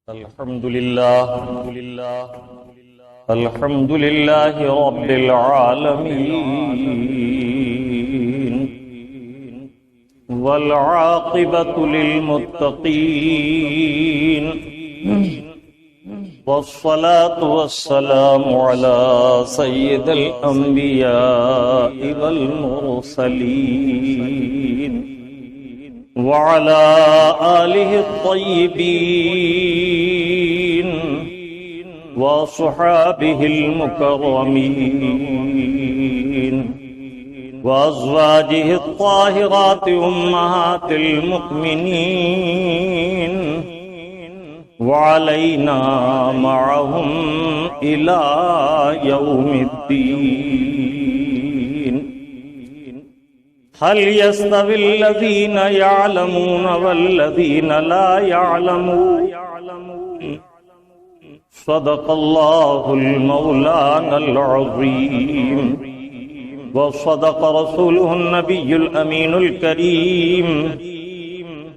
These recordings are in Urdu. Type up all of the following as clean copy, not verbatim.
الحمد لله رب العالمين والعاقبة للمتقين والصلاة والسلام على سيد الأنبياء والمرسلين وعلى آله الطيبين وصحابه المكرمين وأزواجه الطاهرات أمهات المؤمنين وعلينا معهم إلى يوم الدين. هل يستوي الذين يعلمون والذين لا يعلمون؟ صدق الله المولانا العظيم وصدق رسوله النبي الأمين الكريم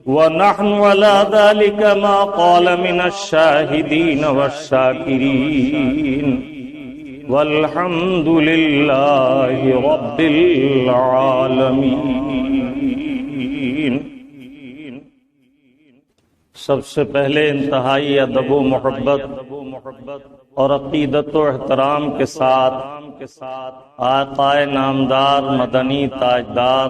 ونحن على ذلك ما قال من الشاهدين والشاكرين والحمد لله رب العالمين. سب سے پہلے انتہائی ادب و محبت اور عقیدت و احترام کے ساتھ آقائے نامدار مدنی تاجدار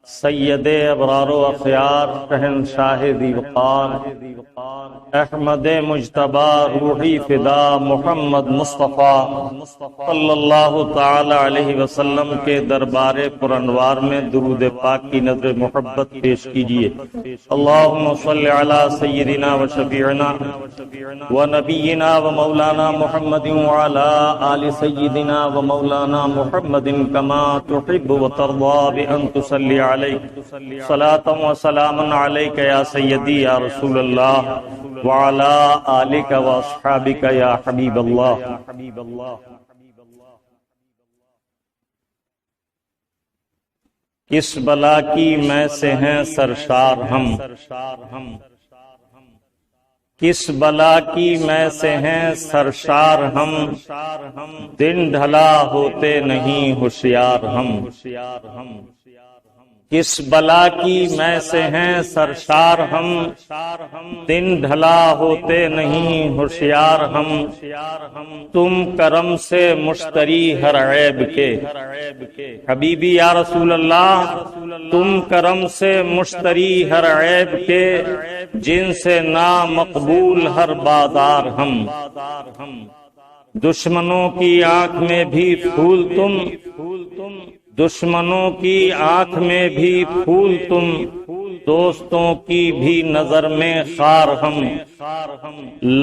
سید ابرار و اخیار شہنشاہ ذی وقار احمد مجتبی روحی فدا محمد مصطفیٰ صلی اللہ تعالی علیہ وسلم کے دربار پرانوار میں درود پاک کی نظر محبت پیش کیجیے. اللہم صلی علی سیدنا و شفیعنا و نبینا و مولانا محمد وعلی آل سیدنا و مولانا محمد کما تحب و ترضى بأن تصلی علیہ صلاة و سلام علیک یا سیدی یا رسول اللہ وعلی آلک و اصحابک یا حبیب اللہ. کس بلا کی میں سے ہیں سرشار ہم، کس بلا کی میں سے ہیں سرشار ہم، دن ڈھلا ہوتے نہیں ہوشیار ہم. کس بلا کی میں سے ہیں سرشار ہم، دن ڈھلا ہوتے نہیں ہوشیار ہم. تم کرم سے مشتری ہر عیب کے حبیبی یا رسول اللہ، تم کرم سے مشتری ہر عیب کے، جن سے نامقبول ہر بازار ہم. دشمنوں کی آنکھ میں بھی پھول تم، دشمنوں کی آنکھ میں بھی پھول تم، دوستوں کی بھی نظر میں خار ہم.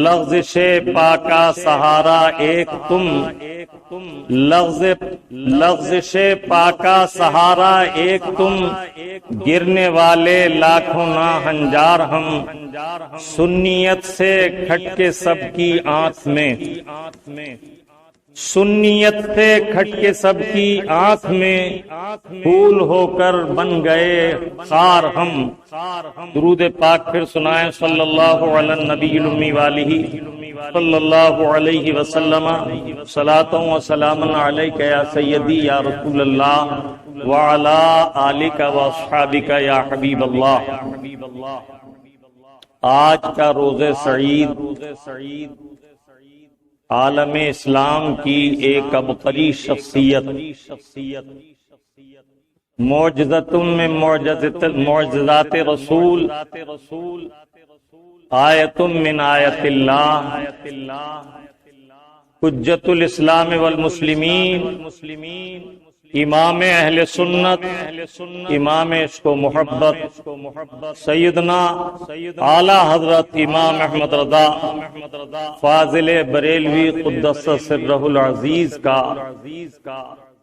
لغزش پاکا سہارا ایک تم، لغزش پاکا سہارا ایک تم، گرنے والے لاکھوں ناہنجار ہم. سنیت سے کھٹ کے سب کی آنکھ میں، سنیت سے کھٹ کے سب کی آنکھ میں، پھول ہو کر بن گئے خار ہم. درود پاک پھر سنائیں صلی اللہ علی النبی الامی والہ صلی اللہ علیہ وسلم. صلاۃ و سلام علیک یا سیدی یا رسول اللہ وعلی آلک و اصحابک یا حبیب اللہ. آج کا روز سعید عالم اسلام کی ایک عبقری شخصیت، معجزۃ من معجزات رسول، آیۃ من آیات اللہ، حجت الاسلام والمسلمین، امام اہل سنت، امام عشق و محبت، سیدنا اعلی حضرت امام احمد رضا فاضل بریلوی قدس سرہ العزیز کا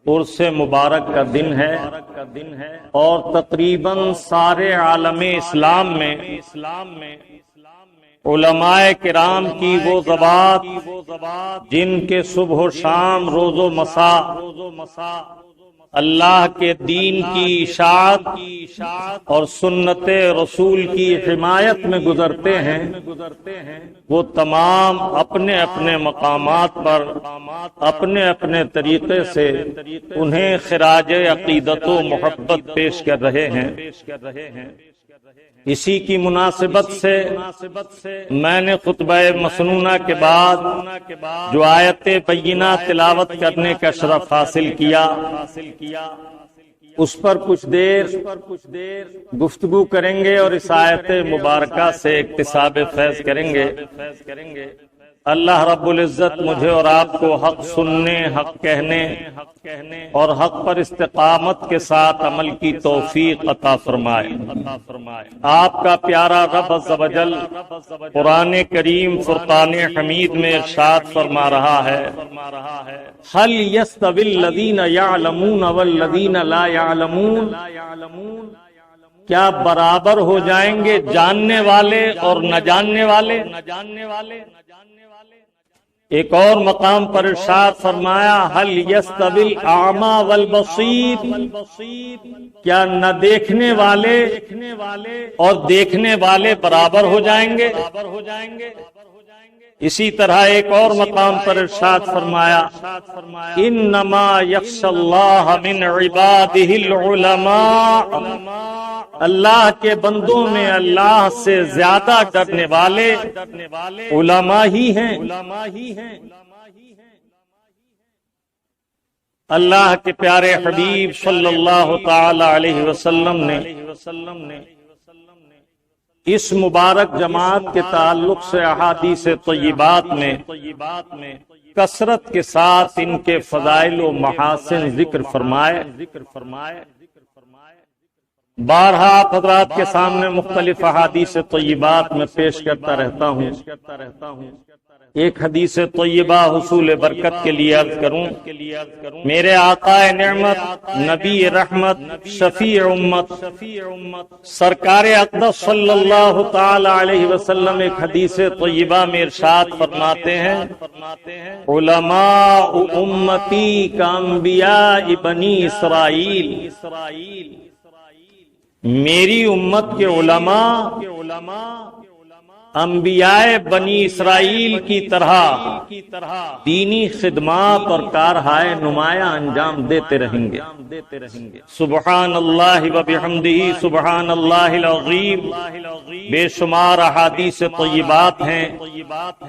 عرس مبارک کا دن ہے، اور تقریباً سارے عالم اسلام میں علماء کرام کی وہ ذوات جن کے صبح و شام روز و مساء اللہ کے دین کی اشاعت اور سنت رسول کی حمایت میں گزرتے ہیں وہ تمام اپنے اپنے مقامات پر اپنے اپنے طریقے سے انہیں خراج عقیدت و محبت پیش کر رہے ہیں۔ اسی کی مناسبت سے میں نے خطبہ مسنونہ کے بعد جو آیت بینہ تلاوت کرنے کا شرف حاصل کیا اس پر کچھ دیر گفتگو کریں گے اور اس آیت مبارکہ سے اکتساب فیض کریں گے۔ اللہ رب العزت مجھے اور آپ کو حق سننے، حق کہنے اور حق پر استقامت کے ساتھ عمل کی توفیق عطا فرمائے۔ آپ کا پیارا رب عز و جل قرآن کریم فرقان حمید میں ارشاد فرما رہا ہے، هل يستوي الذين يعلمون والذين لا يعلمون، کیا برابر ہو جائیں گے جاننے والے اور نہ جاننے والے؟ ایک اور مقام پر ارشاد فرمایا هل يستوي الاعمى والبصير، کیا نہ دیکھنے والے اور دیکھنے والے برابر ہو جائیں گے؟ اسی طرح ایک اور مقام پر ارشاد فرمایا انما یخشی اللہ من عباده العلماء، اللہ کے بندوں میں اللہ سے زیادہ ڈرنے والے علماء ہی ہیں۔ اللہ کے پیارے حبیب صلی اللہ تعالی علیہ وسلم نے اس مبارک جماعت کے تعلق سے احادیث طیبات میں کثرت کے ساتھ ان کے فضائل و محاسن ذکر فرمائے۔ بارہا آپ حضرات کے سامنے مختلف احادیث طیبات میں پیش کرتا رہتا ہوں۔ ایک حدیث طیبہ حصول برکت کے لیے عرض کروں، میرے آقا نعمت، نبی رحمت، شفیع امت، سرکار اقدس صلی اللہ تعالی علیہ وسلم ایک حدیث طیبہ میں ارشاد فرماتے ہیں علماء امتی کا انبیاء بنی اسرائیل، میری امت کے علماء انبیاء بنی اسرائیل کی طرح دینی خدمات اور کارہائے نمایاں انجام دیتے رہیں گے۔ سبحان اللہ و بحمدہ سبحان اللہ العظیم، بے شمار احادیث طیبات ہیں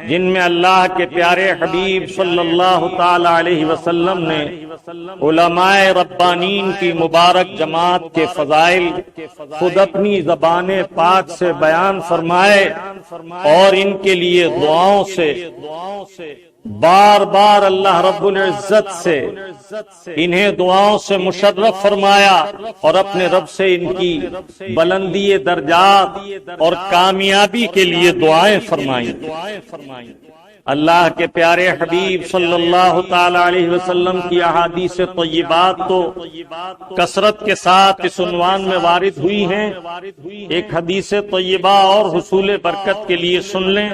جن میں اللہ کے پیارے حبیب صلی اللہ تعالی علیہ وسلم نے علماء ربانین کی مبارک جماعت کے فضائل خود اپنی زبان پاک سے بیان فرمائے اور ان کے لیے دعاؤں سے بار بار اللہ رب العزت سے انہیں دعاؤں سے مشرف فرمایا اور اپنے رب سے ان کی بلندی درجات اور کامیابی کے لیے دعائیں فرمائیں۔ اللہ کے پیارے حبیب صلی اللہ تعالی علیہ وسلم کی احادیث طیبات تو کثرت کے ساتھ اس عنوان میں وارد ہوئی ہیں۔ ایک حدیث طیبہ اور حصول برکت کے لیے سن لیں۔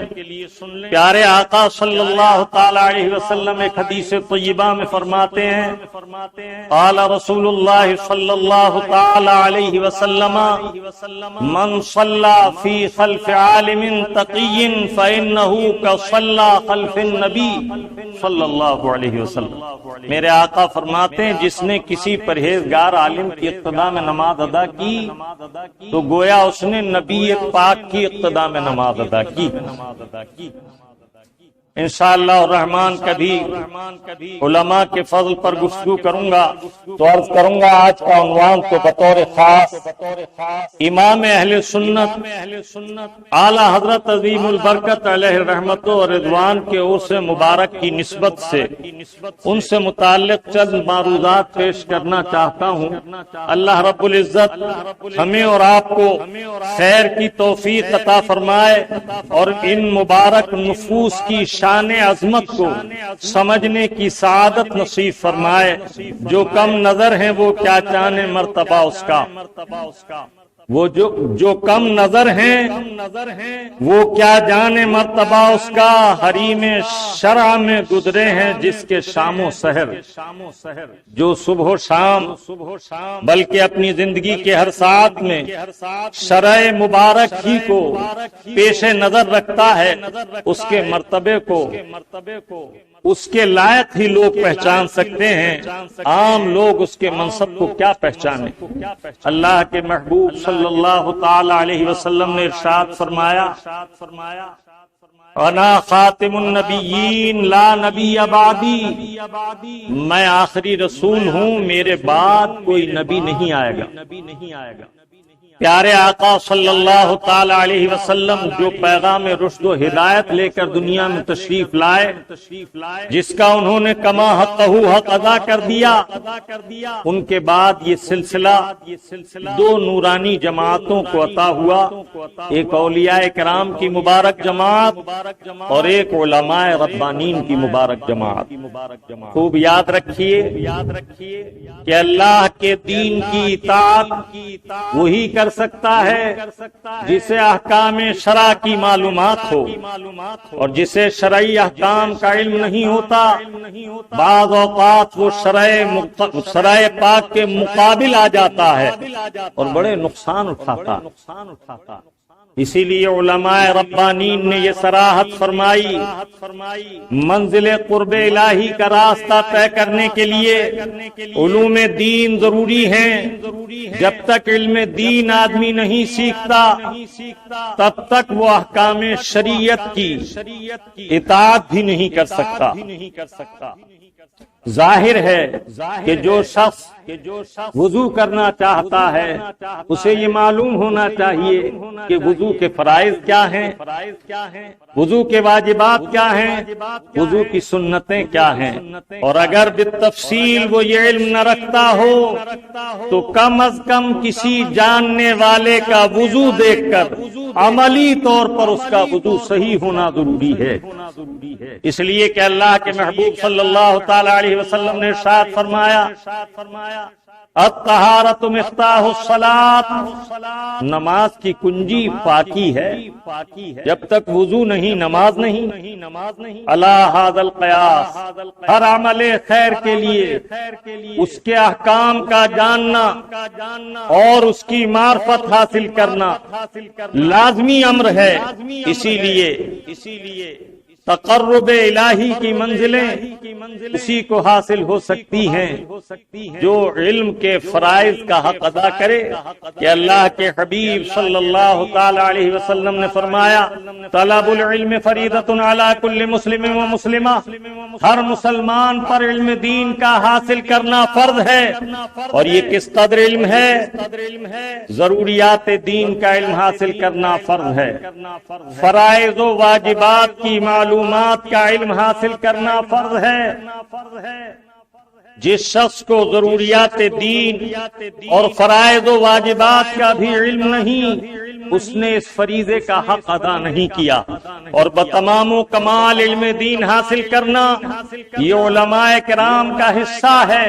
پیارے آقا صلی اللہ تعالی علیہ وسلم ایک حدیث طیبہ میں فرماتے ہیں قال رسول اللہ صلی اللہ تعالی علیہ وسلم من صلی فی خلف عالم تقی فإنہ کصلی خلف النبی صلی اللہ علیہ وسلم، میرے آقا فرماتے ہیں جس نے کسی پرہیزگار عالم کی اقتداء میں نماز ادا کی تو گویا اس نے نبی پاک کی اقتداء میں نماز ادا کی۔ انشاءاللہ الرحمن کبھی علماء کے فضل پر گفتگو کروں گا تو عرض کروں گا آج کا عنوان تو بطور خاص امام اہل سنت اعلی حضرت عظیم البرکت علیہ رحمت و رضوان کے عرص مبارک کی نسبت سے ان سے متعلق چند معروضات پیش کرنا چاہتا ہوں۔ اللہ رب العزت ہمیں اور آپ کو خیر کی توفیق عطا فرمائے اور ان مبارک نفوس کی شان عظمت کو سمجھنے کی سعادت نصیب فرمائے۔ جو کم نظر ہیں وہ کیا چاہنے مرتبہ اس کا۔ وہ جو کم نظر ہیں وہ کیا جانے مرتبہ اس کا حریم شرع میں گزرے ہیں جس کے شام و سحر، جو صبح و شام بلکہ اپنی زندگی کے ہر ساتھ میں شرع مبارک ہی کو پیش نظر رکھتا ہے، اس کے مرتبے کو اس کے لائق ہی لوگ پہچان سکتے ہیں، عام لوگ اس کے منصب کو کیا پہچانے۔ اللہ کے محبوب صلی اللہ تعالی علیہ وسلم نے ارشاد فرمایا، انا خاتم النبیین لا نبی بعدی، میں آخری رسول ہوں، میرے بعد کوئی نبی نہیں آئے گا۔ پیارے آقا صلی اللہ تعالی علیہ وسلم جو پیغام رشد و ہدایت لے کر دنیا میں تشریف لائے، جس کا انہوں نے کما حقہ حق ادا کر دیا، ان کے بعد یہ سلسلہ دو نورانی جماعتوں کو عطا ہوا، ایک اولیاء کرام کی مبارک جماعت اور ایک علماء ربانین کی مبارک جماعت۔ خوب یاد رکھیے کہ اللہ کے دین کی اطاعت وہی کر سکتا ہے جسے احکام شرع کی معلومات ہو، اور جسے شرعی احکام کا علم نہیں ہوتا بعض اوقات وہ شرع پاک کے مقابل آ جاتا ہے اور بڑے نقصان اٹھاتا۔ اسی لیے علماء ربانین نے یہ صراحت فرمائی، منزل قرب الہی کا راستہ طے کرنے کے لیے علوم دین ضروری ہیں۔ جب تک علم دین آدمی نہیں سیکھتا تب تک وہ احکام شریعت کی اطاعت بھی نہیں کر سکتا۔ ظاہر ہے کہ جو شخص وضو کرنا چاہتا ہے اسے یہ معلوم ہونا چاہیے کہ وضو کے فرائض کیا ہیں، وضو کے واجبات کیا ہیں، وضو کی سنتیں کیا ہیں، اور اگر بالتفصیل وہ یہ علم نہ رکھتا ہو تو کم از کم کسی جاننے والے کا وضو دیکھ کر عملی طور پر اس کا وضو صحیح ہونا ضروری ہے۔ اس لیے کہ اللہ کے محبوب صلی اللہ تعالی علیہ وسلم نے ارشاد فرمایا، الطہارۃ مفتاح الصلاۃ، نماز کی کنجی پاکی ہے، جب تک وضو نہیں نماز نہیں۔ الا ھذا القیاس، ہر عمل خیر کے لیے اس کے احکام کا جاننا اور اس کی معرفت حاصل کرنا لازمی امر ہے۔ اسی لیے تقرب الہی کی منزلیں اسی کو حاصل ہو سکتی ہیں جو علم کے فرائض کا حق ادا کرے، کہ اللہ کے حبیب صلی اللہ تعالی علیہ وسلم نے فرمایا، طلب العلم فریضۃ علی کل مسلم و مسلمہ، ہر مسلمان پر علم دین کا حاصل کرنا فرض ہے۔ اور یہ کس قدر علم ہے؟ ضروریات دین کا علم حاصل کرنا فرض ہے، فرائض و واجبات کی معلومات کا علم حاصل کرنا فرض ہے۔ جس شخص کو ضروریات دین اور فرائض و واجبات کا بھی علم نہیں، اس نے اس فریضے کا حق ادا نہیں کیا۔ اور بتمام و کمال علم دین حاصل کرنا یہ علماء کرام کا حصہ ہے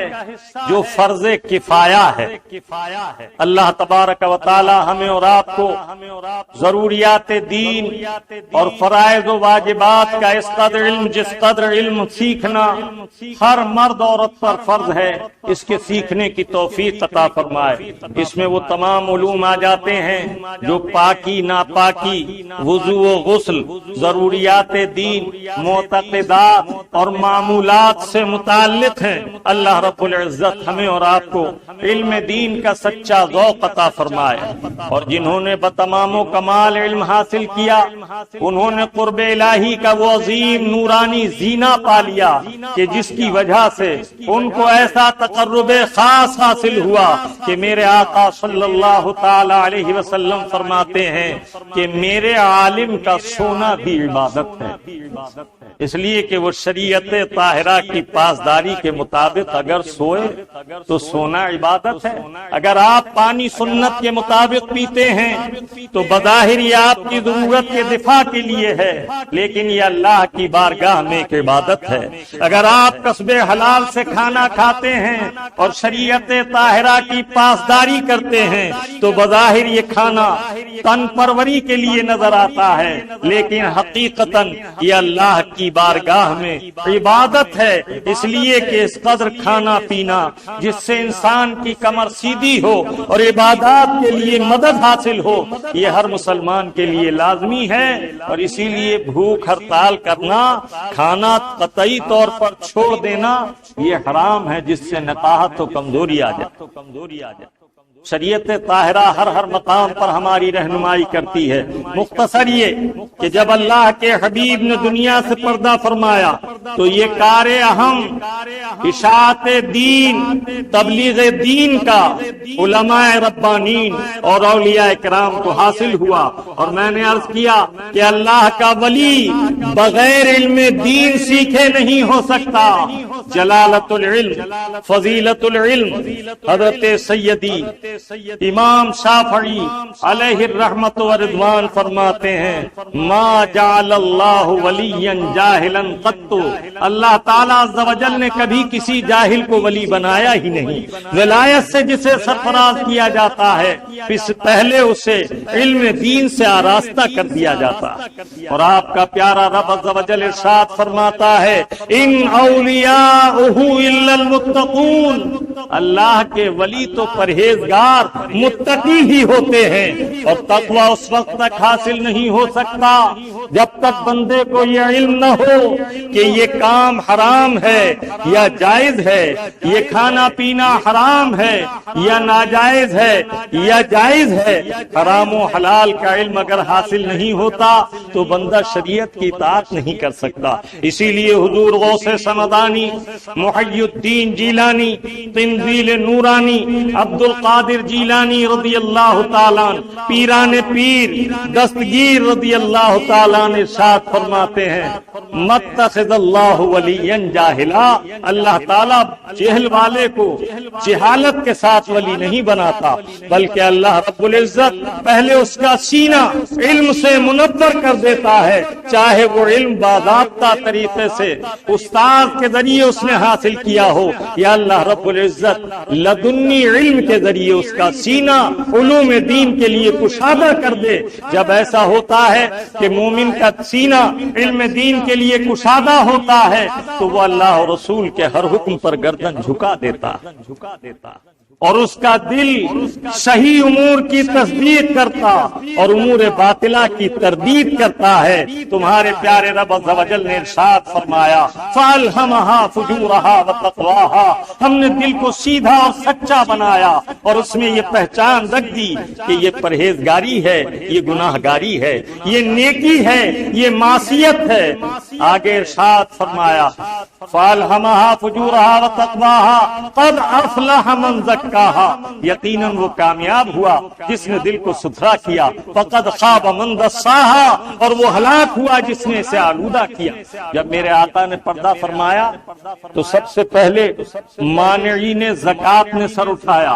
جو فرض کفایہ ہے۔ اللہ تبارک و تعالی ہمیں اور آپ کو ضروریات دین اور فرائض و واجبات کا اس قدر علم، جس قدر علم سیکھنا ہر مرد عورت پر فرض ہے، اس کے سیکھنے کی توفیق عطا فرمائے۔ اس میں وہ تمام علوم آ جاتے ہیں جو پاکی ناپاکی، وضو و غسل، ضروریات دین، معتقدات اور معمولات سے متعلق ہیں۔ اللہ رب العزت ہمیں اور آپ کو علم دین کا سچا ذوق عطا فرمائے، اور جنہوں نے بتمام و کمال علم حاصل کیا انہوں نے قرب الہی کا وہ عظیم نورانی زینہ پا لیا کہ جس کی وجہ سے ان کو ایسا تقرب خاص حاصل ہوا کہ میرے آقا صلی اللہ تعالی علیہ وسلم فرماتے ہیں کہ میرے عالم کا سونا بھی عبادت ہے، اس لیے کہ وہ شریعت طاہرہ کی پاسداری کے مطابق اگر سوئے تو سونا عبادت ہے۔ اگر آپ پانی سنت کے مطابق پیتے ہیں تو بظاہر یہ آپ کی ضرورت کے دفاع کے لیے ہے، لیکن یہ اللہ کی بارگاہ میں ایک عبادت ہے۔ اگر آپ کسب حلال سے کھانا کھاتے ہیں اور شریعت طاہرہ کی پاسداری کرتے ہیں تو بظاہر یہ کھانا تن پروری کے لیے نظر آتا ہے، لیکن حقیقتاً یہ اللہ کی بارگاہ میں عبادت ہے، اس لیے کہ اس قدر کھانا پینا جس سے انسان کی کمر سیدھی ہو اور عبادات کے لیے مدد حاصل ہو، یہ ہر مسلمان کے لیے لازمی ہے، اور اسی لیے بھوک ہڑتال کرنا، کھانا قطعی طور پر چھوڑ دینا یہ حرام ہے، جس سے نقاہت و کمزوری آ جائے۔ شریعت طاہرہ ہر مقام پر ہماری رہنمائی کرتی ہے۔ مختصر یہ کہ جب اللہ کے حبیب نے دنیا سے پردہ فرمایا تو یہ کار اہم اشاعت دین، تبلیغ دین کا علماء ربانین اور اولیاء کرام کو حاصل ہوا، اور میں نے عرض کیا کہ اللہ کا ولی بغیر علم دین سیکھے نہیں ہو سکتا۔ جلالت العلم، فضیلت العلم، حضرت سیدی امام شافعی علیہ الرحمت و رضوان فرماتے ہیں ما جعل اللہ ولیا جاہلا قط، اللہ تعالیٰ عز و جل نے کبھی کسی جاہل کو ولی بنایا ہی نہیں۔ ولایت سے جسے سرفراز کیا جاتا ہے اس پہلے اسے علم دین سے آراستہ کر دیا جاتا، اور آپ کا پیارا رب عز و جل ارشاد فرماتا ہے ان اولیاءہ الا المتقون، اللہ کے ولی تو پرہیزگار متقی ہی ہوتے ہیں، اور تقوی اس وقت تک حاصل نہیں ہو سکتا جب تک بندے کو یہ علم نہ ہو کہ یہ کام حرام ہے یا جائز ہے، یہ کھانا پینا حرام ہے یا ناجائز ہے یا جائز ہے۔ حرام و حلال کا علم اگر حاصل نہیں ہوتا تو بندہ شریعت کی اطاعت نہیں کر سکتا۔ اسی لیے حضور غوث سمدانی، محی الدین جیلانی، تنزیل نورانی، عبد القادر جیلانی رضی اللہ تعالیٰ، پیران پیر دستگیر رضی اللہ تعالیٰ نے ارشاد فرماتے ہیں متخذ اللہ ولیا جاہلا، اللہ تعالیٰ جہل والے کو جہالت کے ساتھ ولی نہیں بناتا، بلکہ اللہ رب العزت پہلے اس کا سینہ علم سے منور کر دیتا ہے، چاہے وہ علم باضابطہ طریقے سے استاد کے ذریعے اس نے حاصل کیا ہو یا اللہ رب العزت لدنی علم کے ذریعے اس کا سینہ علوم دین کے لیے کشادہ کر دے۔ جب ایسا ہوتا ہے کہ مومن کا سینہ علم دین کے لیے کشادہ ہوتا ہے تو وہ اللہ اور رسول کے ہر حکم پر گردن جھکا دیتا اور اس کا دل صحیح امور کی تصدیق کرتا اور امور باطلہ کی تردید کرتا ہے۔ تمہارے پیارے رب عز و جل نے ارشاد فرمایا فَأَلْهَمَهَا فُجُورَهَا وَتَقْوَاهَا، ہم نے دل کو سیدھا اور سچا بنایا اور اس میں یہ پہچان رکھ دی کہ یہ پرہیزگاری ہے، یہ گناہگاری ہے، یہ نیکی ہے، یہ معصیت ہے۔ آگے ارشاد فرمایا فَأَلْهَمَهَا فُجُورَهَا وَتَقْوَاهَا قَدْ أَفْلَحَ مَنْ زَكَّاهَا، یقیناً وہ کامیاب ہوا جس نے دل کو ستھرا کیا، فَقَدْ خَابَ مَنْ دَسَّاهَا، اور وہ ہلاک ہوا جس نے اسے آلودہ کیا۔ جب میرے آقا نے پردہ فرمایا تو سب سے پہلے مانعین زکوٰۃ نے سر اٹھایا۔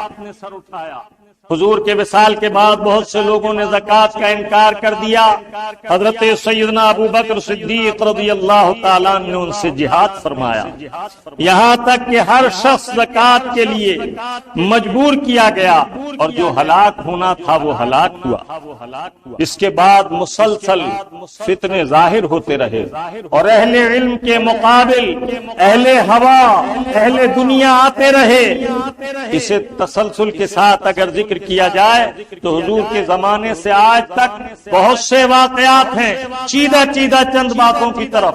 حضور کے وصال کے بعد بہت سے لوگوں نے زکوٰۃ کا انکار کر دیا، حضرت سیدنا ابو بکر صدیق رضی اللہ تعالیٰ نے ان سے جہاد فرمایا، یہاں تک کہ ہر شخص زکوٰۃ کے لیے مجبور کیا گیا، اور جو ہلاک ہونا تھا وہ ہلاک ہوا۔ اس کے بعد مسلسل فتنے ظاہر ہوتے رہے اور اہل علم کے مقابل اہل ہوا، اہل دنیا آتے رہے۔ اسے تسلسل کے ساتھ اگر ذکر کیا جائے تو حضور کے زمانے سے آج تک بہت سے واقعات ہیں، چیدہ چند باتوں کی طرف،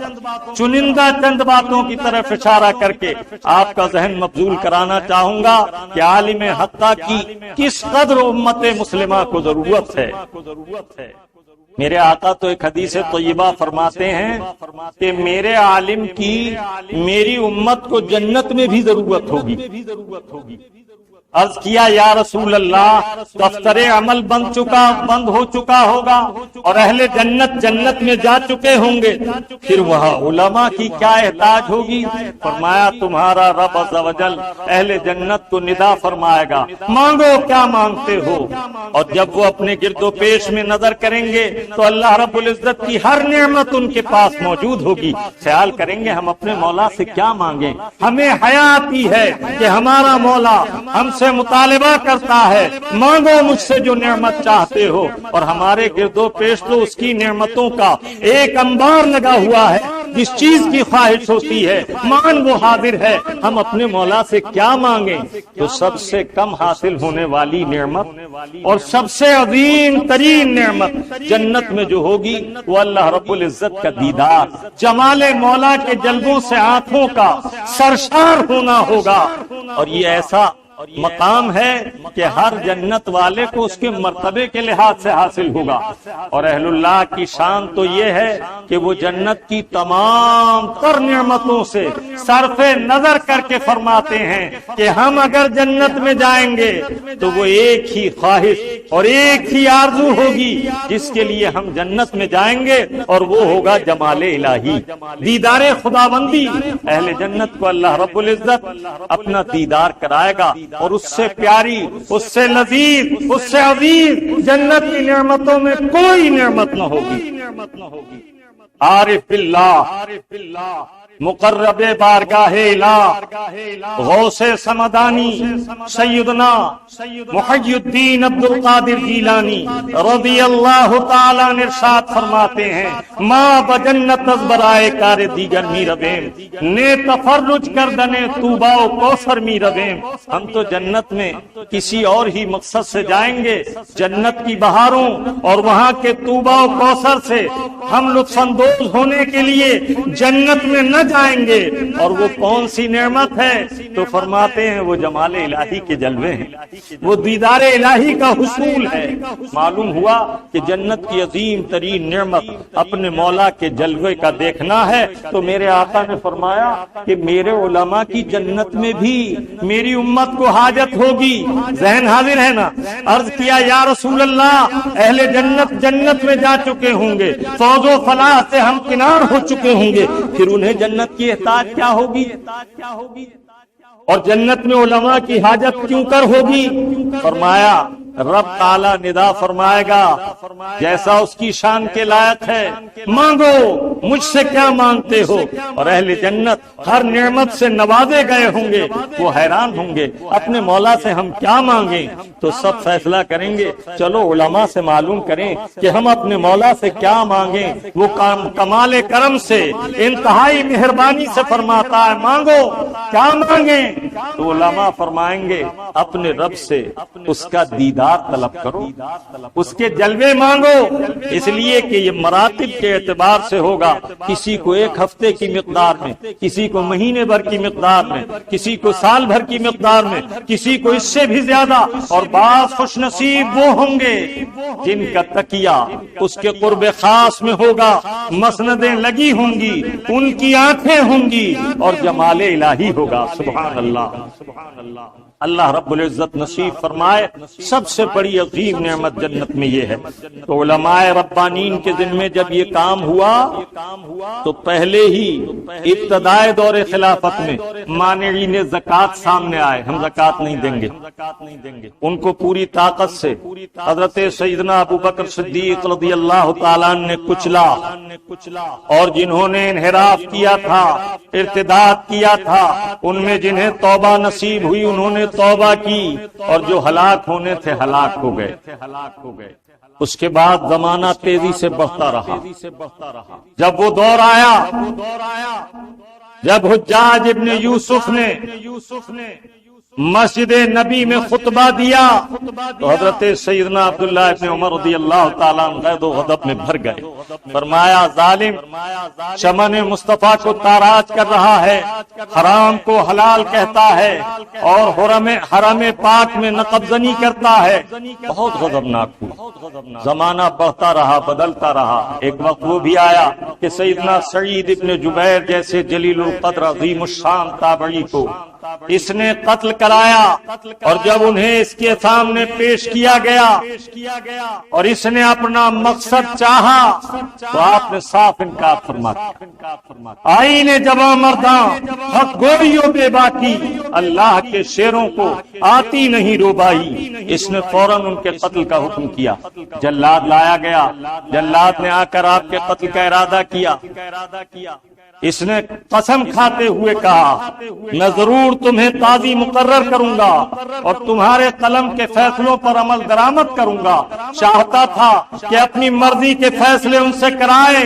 چنندہ چند باتوں کی طرف اشارہ کر کے آپ کا ذہن مبذول کرانا چاہوں گا کہ عالم حقہ کی کس قدر امت مسلمہ کو ضرورت ہے۔ میرے آقا تو ایک حدیث طیبہ فرماتے ہیں کہ میرے عالم کی میری امت کو جنت میں بھی ضرورت ہوگی۔ عرض کیا یا رسول اللہ دفتر عمل بند ہو چکا ہوگا اور اہل جنت جنت میں جا چکے ہوں گے، پھر وہاں علماء کی کیا احتاج ہوگی؟ فرمایا تمہارا رب عز و جل اہل جنت کو ندا فرمائے گا، مانگو کیا مانگتے ہو، اور جب وہ اپنے گرد و پیش میں نظر کریں گے تو اللہ رب العزت کی ہر نعمت ان کے پاس موجود ہوگی۔ خیال کریں گے ہم اپنے مولا سے کیا مانگیں، ہمیں حیا آتی ہے کہ ہمارا مولا ہم سے مطالبہ کرتا ہے مانگو مجھ سے جو نعمت چاہتے ہو، اور ہمارے گرد و پیش تو اس کی نعمتوں کا ایک انبار لگا ہوا ہے، جس چیز کی خواہش ہوتی ہے مان وہ حاضر ہے، ہم اپنے مولا سے کیا مانگیں؟ تو سب سے کم حاصل ہونے والی نعمت اور سب سے عظیم ترین نعمت جنت میں جو ہوگی وہ اللہ رب العزت کا دیدار، جمال مولا کے جلووں سے آنکھوں کا سرشار ہونا ہوگا، اور یہ ایسا مقام ہے کہ ہر جنت والے کو اس کے مرتبے کے لحاظ سے حاصل ہوگا۔ اور اہل اللہ کی شان تو یہ ہے کہ وہ جنت کی تمام تر نعمتوں سے صرف نظر کر کے فرماتے ہیں کہ ہم اگر جنت میں جائیں گے تو وہ ایک ہی خواہش اور ایک ہی آرزو ہوگی جس کے لیے ہم جنت میں جائیں گے، اور وہ ہوگا جمال الہی، دیدار خداوندی۔ اہل جنت کو اللہ رب العزت اپنا دیدار کرائے گا، اور اس سے پیاری، اس سے لذیذ، اس سے عظیم جنت کی نعمتوں میں کوئی نعمت نہ ہوگی۔ عارف باللہ مقرب بارگاہ الہ غوث سمدانی سیدنا محی الدین عبد القادر جیلانی رضی اللہ تعالیٰ نے ارشاد فرماتے ہیں ما بجنت از برائے کار دیگر می رویم نے تفرج کردنے طوبا و کوثر می رویم۔ ہم تو جنت میں کسی اور ہی مقصد سے جائیں گے، جنت کی بہاروں اور وہاں کے طوبا و کوثر سے ہم لطف اندوز ہونے کے لیے جنت میں نہ جائیں گے، اور وہ کون سی نعمت ہے؟ تو فرماتے ہیں وہ جمال الہی کے جلوے ہیں، وہ دیدار الہی کا حصول ہے۔ معلوم ہوا کہ جنت کی عظیم ترین نعمت اپنے مولا کے جلوے کا دیکھنا ہے، تو میرے آقا نے فرمایا کہ میرے علماء کی جنت میں بھی میری امت کو حاجت ہوگی۔ ذہن حاضر ہے نا؟ عرض کیا یا رسول اللہ اہل جنت جنت میں جا چکے ہوں گے، فوز و فلاح سے ہم کنار ہو چکے ہوں گے، پھر انہیں جنت کی احتاج کیا ہوگی؟ اور جنت میں علماء کی حاجت کیوں کر ہوگی؟ فرمایا رب تعالیٰ ندا فرمائے گا جیسا اس کی شان کے لائق ہے، مانگو مجھ سے کیا مانگتے ہو، اور اہل جنت ہر نعمت سے نوازے گئے ہوں گے، وہ حیران ہوں گے اپنے مولا سے ہم کیا مانگیں۔ تو سب فیصلہ کریں گے چلو علماء سے معلوم کریں کہ ہم اپنے مولا سے کیا مانگیں۔ وہ کمال کرم سے انتہائی مہربانی سے فرماتا ہے مانگو کیا مانگیں، تو علماء فرمائیں گے اپنے رب سے اس کا دیدار طلب کرو، اس کے جلوے مانگو، اس لیے کہ یہ مراتب کے اعتبار سے ہوگا، کسی کو ایک ہفتے کی مقدار میں، کسی کو مہینے بھر کی مقدار میں، کسی کو سال بھر کی مقدار میں، کسی کو اس سے بھی زیادہ، اور بعض خوش نصیب وہ ہوں گے جن کا تکیہ اس کے قرب خاص میں ہوگا، مسندیں لگی ہوں گی، ان کی آنکھیں ہوں گی، اور جمال الہی ہوگا۔ سبحان اللہ، سبحان اللہ۔ اللہ رب العزت نصیب فرمائے سب سے بڑی عظیم نعمت جنت میں یہ ہے۔ تو علماء ربانین کے دن میں جب یہ کام ہوا تو پہلے ہی ابتدائے دور خلافت میں مانعین زکوٰۃ سامنے آئے، ہم زکوٰۃ نہیں دیں گے، ان کو پوری طاقت سے حضرت سیدنا ابو بکر صدیق رضی اللہ تعالیٰ نے کچلا، اور جنہوں نے انحراف کیا تھا، ارتداد کیا تھا، ان میں جنہیں توبہ نصیب ہوئی انہوں نے توبہ کی، اور جو ہلاک ہونے تھے ہلاک ہو گئے۔ اس کے بعد زمانہ تیزی سے بڑھتا رہا۔ جب وہ دور آیا جب حجاج ابن یوسف نے مسجد نبی میں خطبہ دیا تو حضرت سیدنا عبداللہ ابن عمر رضی اللہ تعالیٰ عنہ غیظ و غضب میں بھر گئے۔ فرمایا ظالم چمن مصطفیٰ کو تاراج کر رہا ہے، حرام کو حلال کہتا ہے، اور حرم پاک میں نقب زنی کرتا ہے۔ بہت غضبناک ہوا، زمانہ بڑھتا رہا، بدلتا رہا۔ ایک وقت وہ بھی آیا کہ سیدنا سعید ابن جبیر جیسے جلیل القدر عظیم الشان تابعی کو اس نے قتل کرایا، اور جب انہیں اس کے سامنے پیش کیا گیا اور اس نے اپنا مقصد چاہا تو آپ نے صاف انکار فرمایا۔ آئین جوان مرداں حق گوئیوں بے باکی، اللہ کے شیروں کو آتی نہیں روبائی۔ اس نے فوراً ان کے قتل کا حکم کیا۔ جلاد لایا گیا، جلاد نے آ کر آپ کے قتل کا ارادہ کیا۔ اس نے قسم کھاتے ہوئے کہا میں ضرور تمہیں قاضی مقرر کروں گا اور تمہارے قلم کے فیصلوں پر عمل درآمد کروں گا۔ چاہتا تھا کہ اپنی مرضی کے فیصلے ان سے کرائے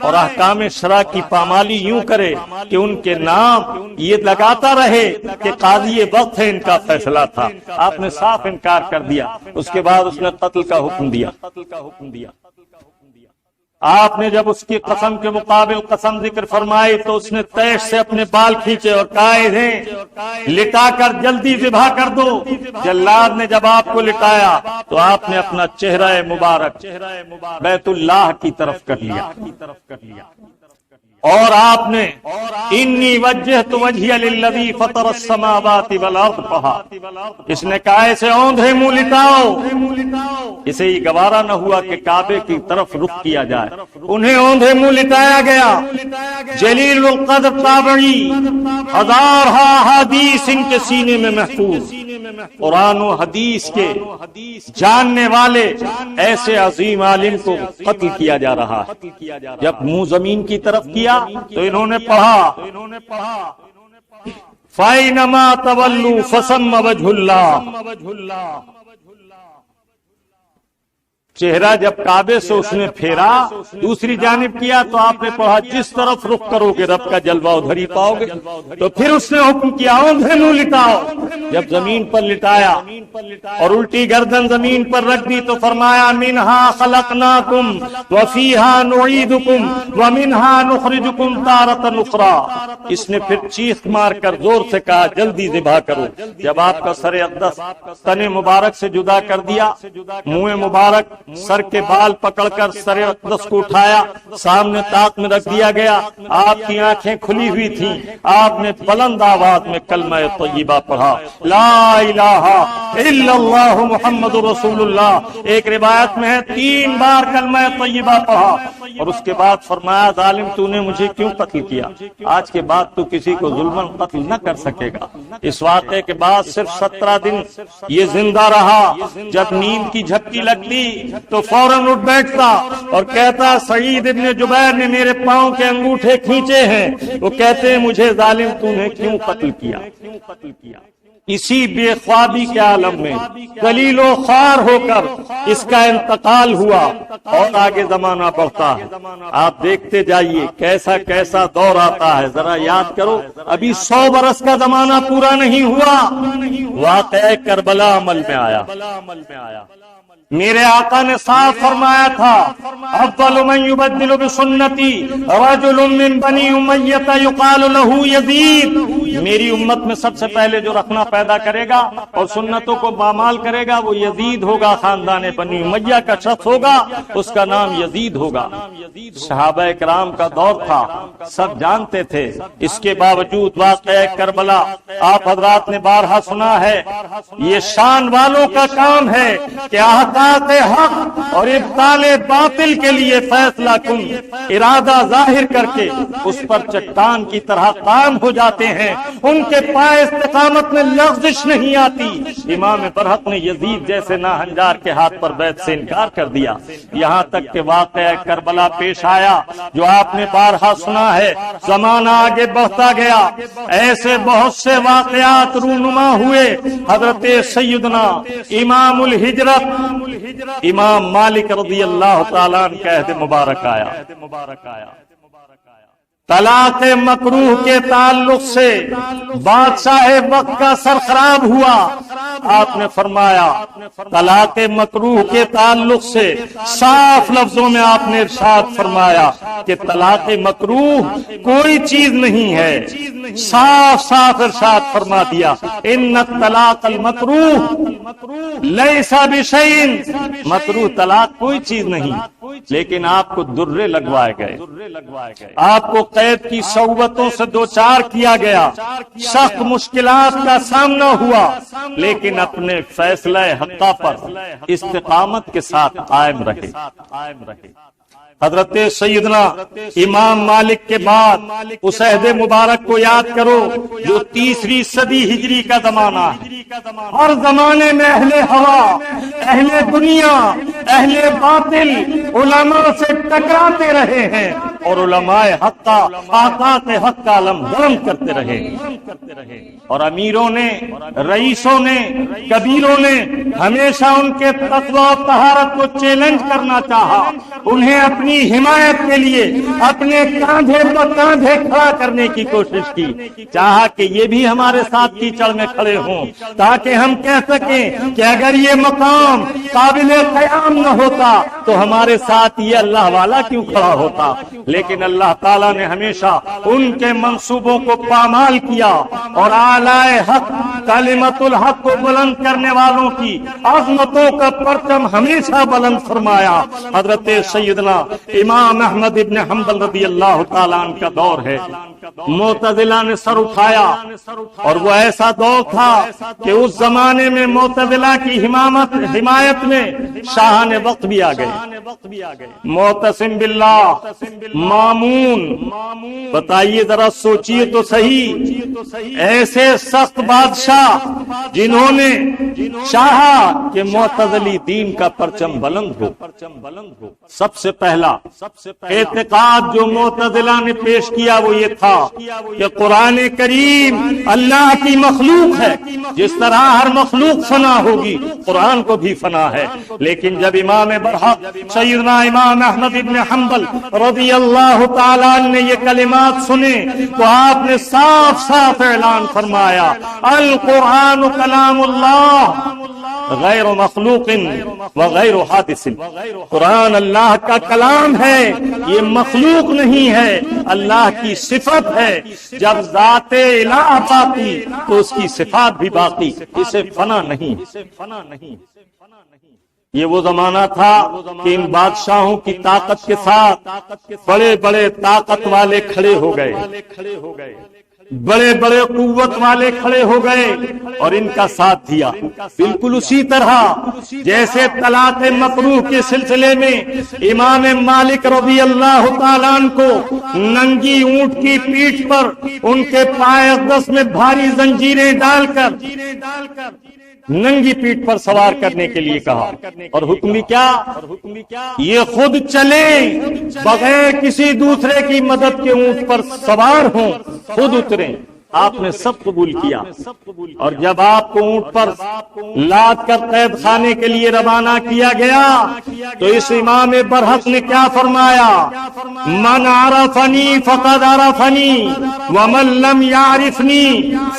اور احکام شرع کی پامالی یوں کرے کہ ان کے نام یہ لگاتا رہے کہ قاضی وقت ہے ان کا فیصلہ تھا۔ آپ نے صاف انکار کر دیا۔ اس کے بعد اس نے قتل کا حکم دیا۔ آپ نے جب اس کی قسم کے مقابل قسم ذکر فرمائی تو اس نے تیش سے اپنے بال کھینچے اور کہا انہیں لٹا کر جلدی ذبح کر دو۔ جلاد نے جب آپ کو لٹایا تو آپ نے اپنا چہرہ مبارک بیت اللہ کی طرف کر لیا اور آپ نے انی وجہت وجہی للذی فطر السماوات والارض کہا۔ اس نے کہا اسے اوندھے منہ لٹاؤ۔ اسے یہ گوارا نہ ہوا کہ کعبے کی طرف رخ کیا جائے، انہیں اوندھے منہ لٹایا گیا۔ جلیل القدر تابعی، ہزارہا حدیث ان کے سینے میں محفوظ، قرآن و حدیث کے جاننے والے ایسے عظیم عالم کو قتل کیا جا رہا ہے۔ جب منہ زمین کی طرف کیا تو انہوں نے پڑھا فَإِنَّمَا تَوَلُّوا فَثَمَّ وَجْهُ اللَّهِ۔ چہرہ جب کعبے سے اس نے پھیرا دوسری جانب کیا تو آپ نے پڑھا جس طرف رخ کرو گے رب کا جلوہ ادھر ہی پاؤ گے۔ تو پھر اس نے حکم کیا اوندھے منہ لٹاؤ۔ جب زمین پر لٹایا اور الٹی گردن زمین پر رکھ دی تو فرمایا منہا خلقناکم وفیہا نعیدکم ومنہا نخرجکم تارۃ اخری۔ اس نے پھر چیخ مار کر زور سے کہا جلدی ذبح کرو۔ جب آپ کا سر اقدس تن مبارک سے جدا کر دیا، منہ مبارک سر کے بال پکڑ کر سر اقدس کو اٹھایا، سامنے طاق میں رکھ دیا گیا۔ آپ کی آنکھیں کھلی ہوئی تھیں۔ آپ نے بلند آواز میں کلمہ طیبہ پڑھا لا الہ الا اللہ محمد رسول اللہ۔ ایک روایت میں ہے 3 بار کلمہ طیبہ پڑھا اور اس کے بعد فرمایا ظالم تو نے مجھے کیوں قتل کیا؟ آج کے بعد تو کسی کو ظلماً قتل نہ کر سکے گا۔ اس واقعے کے بعد صرف 17 دن یہ زندہ رہا۔ جب نیند کی جھپکی لگتی تو فوراً اٹھ بیٹھتا اور کہتا سعید ابن جبیر نے میرے پاؤں کے انگوٹھے کھینچے ہیں۔ وہ کہتے ہیں مجھے ظالم تو نے کیوں قتل کیا؟ اسی بے خوابی کے عالم میں ذلیل و خوار ہو کر اس کا انتقال ہوا اور آگے زمانہ بڑھتا ہے۔ آپ دیکھتے جائیے کیسا کیسا دور آتا ہے۔ ذرا یاد کرو ابھی 100 برس کا زمانہ پورا نہیں ہوا، واقعہ کربلا عمل میں آیا۔ میرے آقا نے صاف فرمایا تھا اول من یبدل بسنتی رجل من بنی امیہ یقال له یزید۔ میری امت میں سب سے پہلے جو رکھنا پیدا کرے گا اور سنتوں کو پامال کرے گا وہ یزید ہوگا، خاندان بنی امیہ کا شخص ہوگا، اس کا نام یزید ہوگا۔ صحابہ کرام کا دور تھا، سب جانتے تھے، اس کے باوجود واقعہ کربلا آپ حضرات نے بارہا سنا ہے۔ یہ شان والوں کا کام ہے کہ حق اور ابطال باطل کے لیے فیصلہ کن ارادہ ظاہر کر کے اس پر چٹان کی طرح قائم ہو جاتے ہیں۔ ان کے پائے استقامت میں لغزش نہیں آتی۔ امام برحق نے یزید جیسے ناہنجار کے ہاتھ پر بیعت سے انکار کر دیا، یہاں تک کہ واقعہ کربلا پیش آیا جو آپ نے بارہا سنا ہے۔ زمانہ آگے بڑھتا گیا، ایسے بہت سے واقعات رونما ہوئے۔ حضرت سیدنا امام الہجرت امام مالک رضی اللہ تعالیٰ عنہ کا عہد مبارک آیا۔ طلاق مکروہ کے تعلق سے بادشاہ وقت کا سر خراب ہوا، آپ نے فرمایا طلاق مکروہ کے تعلق سے صاف لفظوں میں آپ نے ارشاد فرمایا کہ طلاق مکروہ کوئی چیز نہیں ہے، صاف صاف ارشاد فرما دیا ان الطلاق المکروہ لیس بشیء، مکروہ طلاق کوئی چیز نہیں، لیکن آپ کو درے لگوائے گئے، آپ کو قید کی صعوبتوں سے دوچار کیا گیا، سخت مشکلات کا سامنا ہوا، لیکن اپنے فیصلہ حقہ پر استقامت کے ساتھ قائم رہے۔ حضرت سیدنا امام مالک کے بعد اس عہد مبارک کو یاد کرو جو 30ویں صدی ہجری کا زمانہ ہے۔ ہر زمانے میں اہل ہوا، اہل دنیا، اہل باطل علماء سے ٹکراتے رہے ہیں اور علماء حق کا آقات حق کا علم بلند کرتے رہے، اور امیروں نے، رئیسوں نے، کبیروں نے ہمیشہ ان کے تقوی و طہارت کو چیلنج کرنا چاہا، انہیں اپنی حمایت کے لیے اپنے کاندھے پر کاندھے کھڑا کرنے کی کوشش کی، چاہا کہ یہ بھی ہمارے ساتھ کیچڑ میں کھڑے ہوں تاکہ ہم کہہ سکیں کہ اگر یہ مقام قابل قیام نہ ہوتا تو ہمارے ساتھ یہ اللہ والا کیوں کھڑا ہوتا، لیکن اللہ تعالیٰ نے ہمیشہ ان کے منصوبوں کو پامال کیا اور اعلی حق کلمت الحق کو بلند کرنے والوں کی عظمتوں کا پرچم ہمیشہ بلند فرمایا۔ حضرت سیدنا امام احمد ابن حنبل رضی اللہ تعالیٰ عنہ کا دور ہے، معتزلہ نے سر اٹھایا، اور وہ ایسا دور تھا کہ اس زمانے میں معتزلہ کی حمایت میں شاہان وقت بھی آ گئے، معتصم باللہ، مامون، بتائیے ذرا سوچئے تو صحیح، ایسے سخت بادشاہ جنہوں نے چاہا کہ معتزلی دین کا پرچم بلند ہو۔ سب سے پہلا اعتقاد جو معتزلہ نے پیش کیا وہ یہ تھا کہ قرآن کریم اللہ کی مخلوق ہے، جس طرح ہر مخلوق فنا ہوگی قرآن کو بھی فنا ہے، لیکن جب امام برحق سیدنا امام احمد ابن حنبل رضی اللہ تعالیٰ نے یہ کلمات سنے تو آپ نے صاف صاف اعلان فرمایا القرآن کلام اللہ غیر مخلوق وغیر حادث، قرآن اللہ کا کلام ہے، یہ مخلوق نہیں ہے، اللہ کی صفت ہے، جب ذات الہ باقی تو اس کی صفات بھی باقی، اسے فنا نہیں۔ یہ وہ زمانہ تھا کہ ان بادشاہوں کی طاقت کے ساتھ بڑے بڑے طاقت والے کھڑے ہو گئے، بڑے بڑے قوت والے کھڑے ہو گئے اور ان کا ساتھ دیا، بالکل اسی طرح جیسے طلاق مکروہ کے سلسلے میں امام مالک رضی اللہ تعالیٰ عنہ کو ننگی اونٹ کی پیٹھ پر ان کے پائے اقدس میں بھاری زنجیریں ڈال کر ننگی پیٹھ پر سوار کرنے کے لیے کہا، اور حکم کیا؟ یہ خود چلیں، بغیر کسی دوسرے کی مدد کے اونٹ پر سوار ہوں، خود اتریں۔ آپ نے سب قبول کیا، اور جب آپ کو اونٹ پر لاد کر قید خانے کے لیے روانہ کیا گیا تو اس امام برحق نے کیا فرمایا؟ من عرفنی فقد عرفنی ومن لم یعرفنی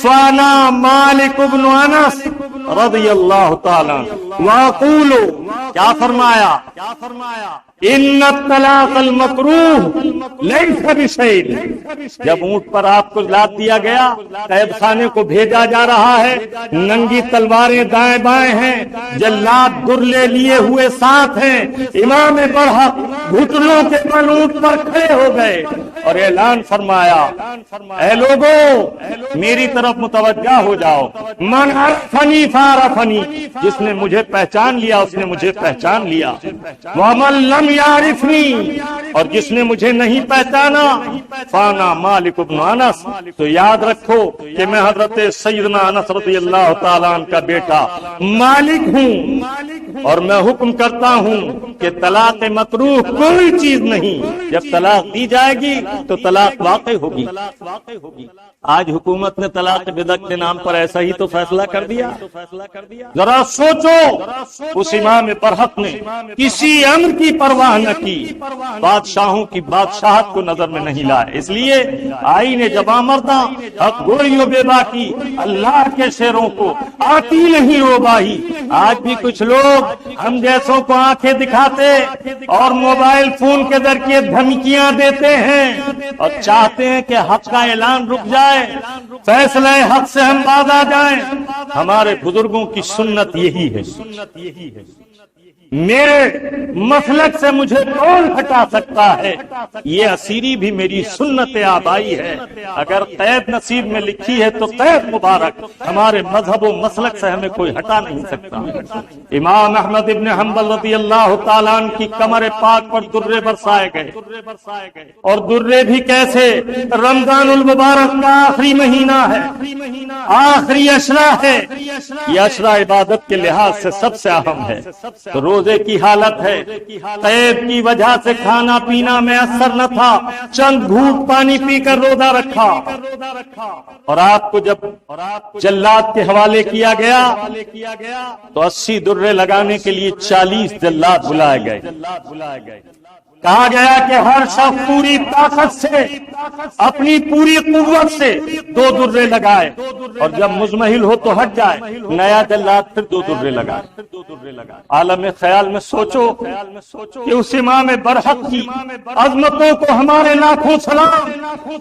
فانا مالک بن انس رضی اللہ تعالی واقول، کیا فرمایا؟ ان الطلاق المکروہ لیس بشیء، جب اونٹ پر آپ کو لاد دیا گیا، قید خانے کو بھیجا جا رہا ہے، ننگی تلواریں دائیں بائیں ہیں، جلاد درلے لیے ہوئے ساتھ ہیں، امام برحق گھٹنوں کے بل اونٹ پر کھڑے ہو گئے اور اعلان فرمایا اے لوگو میری طرف متوجہ ہو جاؤ، من عرفنی فعرفنی، جس نے مجھے پہچان لیا اس نے مجھے پہچان لیا، ومن لم یعرفنی، اور جس نے مجھے نہیں پہچانا فانا مالک بن انس، تو یاد رکھو کہ میں حضرت سیدنا انس رضی اللہ تعالیٰ عنہ کا بیٹا مالک ہوں، اور میں حکم کرتا ہوں کہ طلاق مکروہ کوئی چیز نہیں، جب طلاق دی جائے گی تو طلاق واقع ہوگی۔ آج حکومت نے طلاق بدعت کے نام پر ایسا ہی تو فیصلہ کر دیا۔ ذرا سوچو، اس امام برحق نے کسی امر کی پرواہ پرواہ نہ کی، بادشاہوں کی بادشاہت کو نظر میں نہیں لائے، اس لیے آئین جباں مردہ حق گوئیوں بے باکی اللہ کے شیروں کو آتی نہیں وہ باہی۔ آج بھی کچھ لوگ ہم جیسوں کو آنکھیں دکھاتے اور موبائل فون کے ذریعے دھمکیاں دیتے ہیں اور چاہتے ہیں کہ حق کا اعلان رک جائے، فیصلہ حق سے ہم باز آ جائیں۔ ہمارے بزرگوں کی سنت یہی ہے۔ میرے مسلک سے مجھے کون ہٹا سکتا ہے؟ یہ اسیری بھی میری سنت آبائی ہے، اگر قید نصیب میں لکھی ہے تو قید مبارک، ہمارے مذہب و مسلک سے ہمیں کوئی ہٹا نہیں سکتا۔ امام احمد ابن حنبل رضی اللہ تعالیٰ عنہ کی کمر پاک پر درے برسائے گئے، اور درے بھی کیسے؟ رمضان المبارک کا آخری مہینہ ہے، آخری عشرہ ہے، یہ عشرہ عبادت کے لحاظ سے سب سے اہم ہے۔ تو روزے کی حالت ہے، قید کی وجہ سے کھانا پینا میں اثر نہ تھا، چند گھونٹ پانی پی کر روزہ رکھا، اور آپ کو جب جلاد کے حوالے کیا گیا تو 80 درے لگانے کے لیے 40 جلاد بلائے گئے۔ کہا گیا کہ ہر شخص پوری طاقت سے، اپنی پوری قوت سے 2 درے لگائے، اور جب مزمحل ہو تو ہٹ جائے، نیا جلاد پھر 2 درے لگائے۔ عالم خیال میں سوچو کہ اس امام برحق کی عظمتوں کو ہمارے لاکھوں سلام،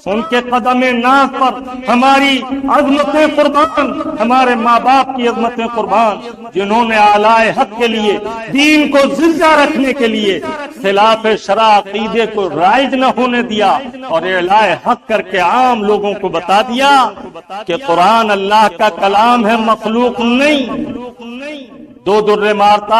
ان کے قدم ناز پر ہماری عظمتیں قربان، ہمارے ماں باپ کی عظمتیں قربان، جنہوں نے اعلی حق کے لیے، دین کو زندہ رکھنے کے لیے خلاف شرع عقیدے کو رائج نہ ہونے دیا، اور اعلی حق کر کے عام لوگوں کو بتا دیا کہ قرآن اللہ کا کلام ہے، مخلوق نہیں۔ 2 درے مارتا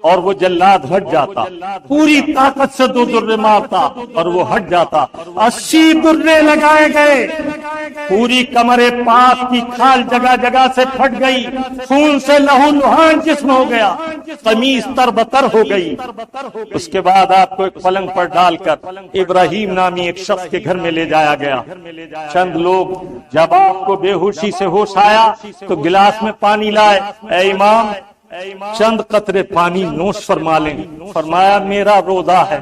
اور وہ جلاد ہٹ جاتا، پوری طاقت سے 2 درے مارتا اور وہ ہٹ جاتا۔ 80 درے لگائے گئے، پوری کمر پاک کی کھال جگہ جگہ سے پھٹ گئی، خون سے لہو لہان جسم ہو گیا، قمیص تر بتر ہو گئی۔ اس کے بعد آپ کو ایک پلنگ پر ڈال کر ابراہیم نامی ایک شخص کے گھر میں لے جایا گیا۔ چند لوگ جب آپ کو بے ہوشی سے ہوش آیا تو گلاس میں پانی لائے، اے امام چند قطرے پانی نوش فرما لیں۔ فرمایا میرا روزہ ہے،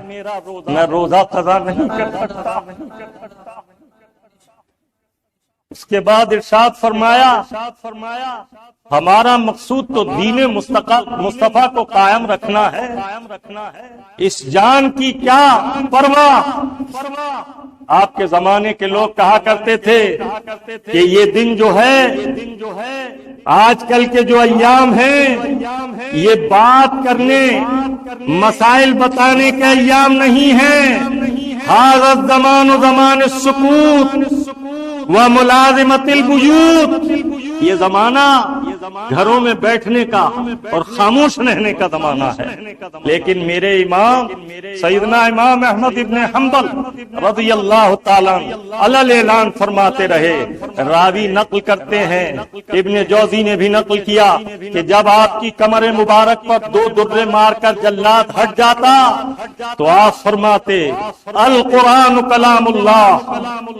میں روزہ قضا نہیں کر سکتا۔ اس کے بعد ارشاد فرمایا ہمارا مقصود تو دین مصطفیٰ کو قائم رکھنا ہے، اس جان کی کیا پرواہ۔ آپ کے زمانے کے لوگ کہا کرتے تھے کہ یہ دن جو ہے، آج کل کے جو ایام ہیں، یہ بات کرنے، مسائل بتانے کے ایام نہیں ہیں۔ ھذا الزمان زمان السکوت وملازمت البیوت، یہ زمانہ گھروں میں بیٹھنے کا اور خاموش رہنے کا زمانہ ہے۔ لیکن میرے امام سیدنا امام احمد ابن حنبل رضی اللہ تعالیٰ عنہ اعلان فرماتے رہے، راوی نقل کرتے ہیں، ابن جوزی نے بھی نقل کیا کہ جب آپ کی کمر مبارک پر 2 درے مار کر جلاد ہٹ جاتا تو آپ فرماتے القرآن کلام اللہ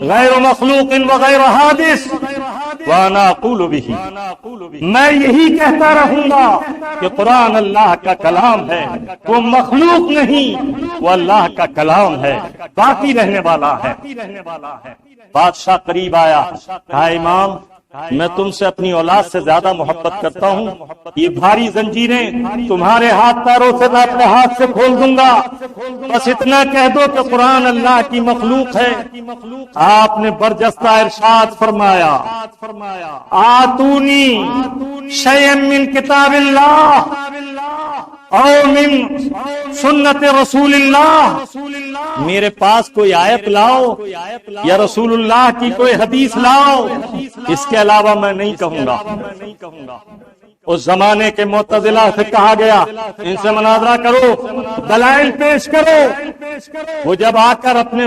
غیر مخلوق وغیر حادث وانا اقول به، میں یہی کہتا رہوں گا کہ قرآن اللہ کا کلام ہے، وہ مخلوق نہیں، وہ اللہ کا کلام ہے، باقی رہنے والا ہے۔ بادشاہ قریب آیا، کہا امام میں تم سے اپنی اولاد سے زیادہ محبت کرتا ہوں، یہ بھاری زنجیریں تمہارے ہاتھ پیروں سے میں اپنے ہاتھ سے کھول دوں گا، بس اتنا کہہ دو کہ قرآن اللہ کی مخلوق ہے۔ آپ نے برجستہ ارشاد فرمایا آتونی شیئا من کتاب اللہ او من سنت رسول اللہ، میرے پاس کوئی آیت لاؤ یا رسول اللہ کی کوئی حدیث لاؤ، اس کے علاوہ میں نہیں کہوں گا۔ اس زمانے کے معتزلہ سے کہا گیا ان سے مناظرہ کرو، دلائل پیش کرو۔ وہ جب آ کر اپنے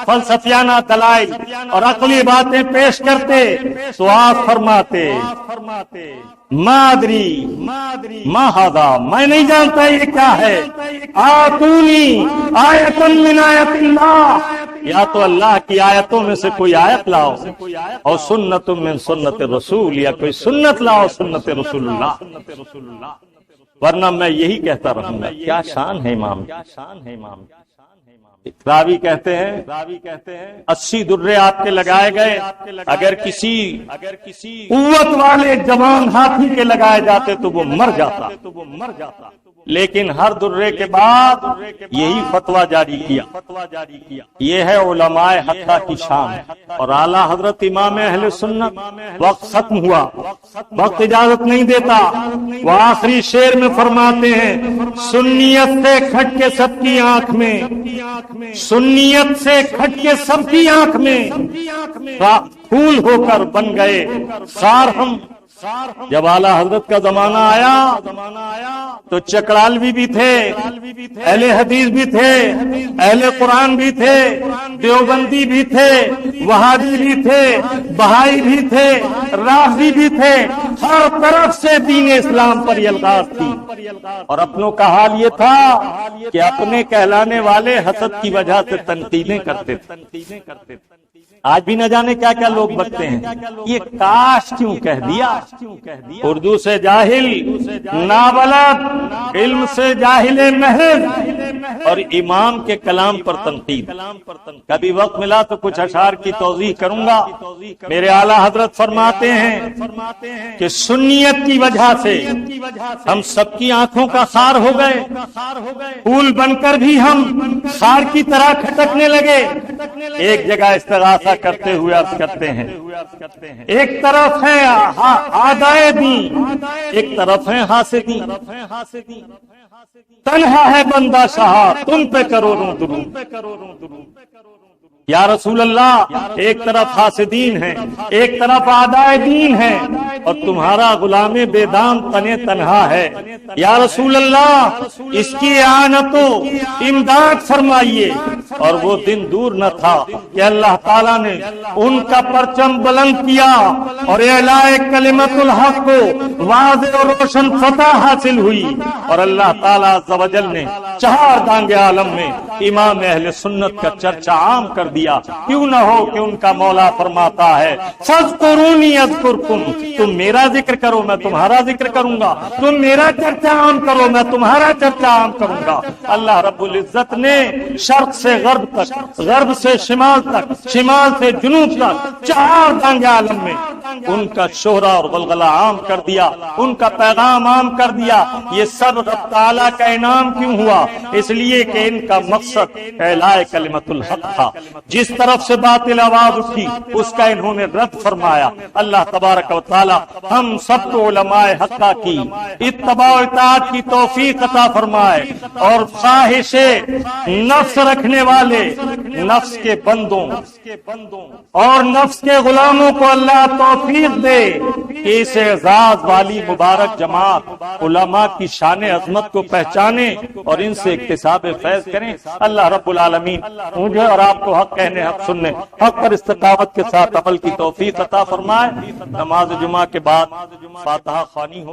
فلسفیانہ دلائل اور عقلی باتیں پیش کرتے تو آپ فرماتے مادری ما ھذا، میں نہیں جانتا یہ کیا ہے، آتونی آیۃ من آیات اللہ، یا تو اللہ کی آیتوں میں سے کوئی آیت لاؤ، اور سنت من سنت رسول، یا کوئی سنت لاؤ سنت رسول اللہ۔ ورنہ میں یہی کہتا رہوں گا کیا شان ہے امام، کیا شان ہے امام۔ راوی کہتے ہیں 80 درے آپ کے لگائے گئے، اگر کسی قوت والے جوان ہاتھی کے لگائے جاتے تو وہ مر جاتا، لیکن ہر درے کے بعد یہی فتویٰ جاری کیا۔ یہ ہے علماء حقہ کی شان۔ اور اعلیٰ حضرت امام اہل سنت، وقت ختم ہوا، وقت اجازت نہیں دیتا، وہ آخری شعر میں فرماتے ہیں سنیت سے کھٹ کے سب کی آنکھ میں، سنیت سے کھٹ کے سب کی آنکھ میں پھول ہو کر بن گئے خار ہم۔ جب اعلیٰ حضرت کا زمانہ آیا تو چکڑالوی بھی تھے، اہل حدیث بھی تھے، اہل قرآن بھی تھے، دیوبندی بھی تھے، وہابی بھی تھے، بہائی بھی تھے، رافضی بھی تھے، ہر طرف سے دین اسلام پر الغاز تھی۔ اور اپنوں کا حال یہ تھا کہ اپنے کہلانے والے حسد کی وجہ سے تنقیدیں کرتے تھے۔ آج بھی نہ جانے کیا کیا لوگ بکتے ہیں، یہ کاش کیوں کہہ دیا۔ اردو سے جاہل نابلد، علم سے جاہل محض، اور امام کے کلام پر تنقید۔ کبھی وقت ملا تو کچھ اشعار کی توضیح کروں گا۔ میرے اعلیٰ حضرت فرماتے ہیں کہ سنیت کی وجہ سے ہم سب کی آنکھوں کا خار ہو گئے، پھول بن کر بھی ہم خار کی طرح کھٹکنے لگے۔ ایک جگہ استغاثہ کرتے ہوئے عرض کرتے ہیں ایک طرف ہے آدائے دین، ایک طرف ہے حاسدین، تنہا ہے بندہ شہا تم پہ کروڑوں درود۔ یا رسول اللہ، ایک طرف حاسدین ہیں، ایک طرف اعدائے دین ہیں، اور تمہارا غلام بے دام تنے تنہا ہے۔ یا رسول اللہ، اس کی اعانت و امداد فرمائیے۔ اور وہ دن دور نہ تھا کہ اللہ تعالیٰ نے ان کا پرچم بلند کیا اور اعلاء کلمت الحق کو واضح اور روشن فتح حاصل ہوئی، اور اللہ تعالیٰ عز و جل نے 4 دانگ عالم میں امام اہل سنت کا چرچا عام کر دیا۔ کیوں نہ ہو کہ ان کا مولا فرماتا ہے فاذکرونی اذکرکم، تم میرا ذکر کرو میں تمہارا ذکر کروں گا، تم میرا چرچا عام کرو میں تمہارا چرچا عام کروں گا۔ اللہ رب العزت نے شرق سے غرب تک، غرب سے شمال تک، شمال سے جنوب تک 4 دانگ عالم میں ان کا شہرہ اور غلغلہ عام کر دیا، ان کا پیغام عام کر دیا۔ یہ سب رب تعالیٰ کا انعام کیوں ہوا؟ اس لیے کہ ان کا مقصد اعلاء کلمت الحق تھا۔ جس طرف سے باطل آواز اٹھی اس کا انہوں نے رد فرمایا۔ اللہ تبارک و تعالی ہم سب کو علماء حقہ کی اتباع و اطاعت کی توفیق عطا فرمائے، اور خواہش نفس رکھنے والے نفس کے بندوں اور نفس کے غلاموں کو اللہ توفیق دے کہ اس اعزاز والی مبارک جماعت علماء کی شان عظمت کو پہچانے اور ان سے اکتساب فیض کریں۔ اللہ رب العالمین مجھے اور آپ کو حق کہنے، حق سننے، حق پر استقامت کے ساتھ عمل کی توفیق عطا فرمائے۔ نماز جمعہ کے بعد فاتحہ خوانی ہو۔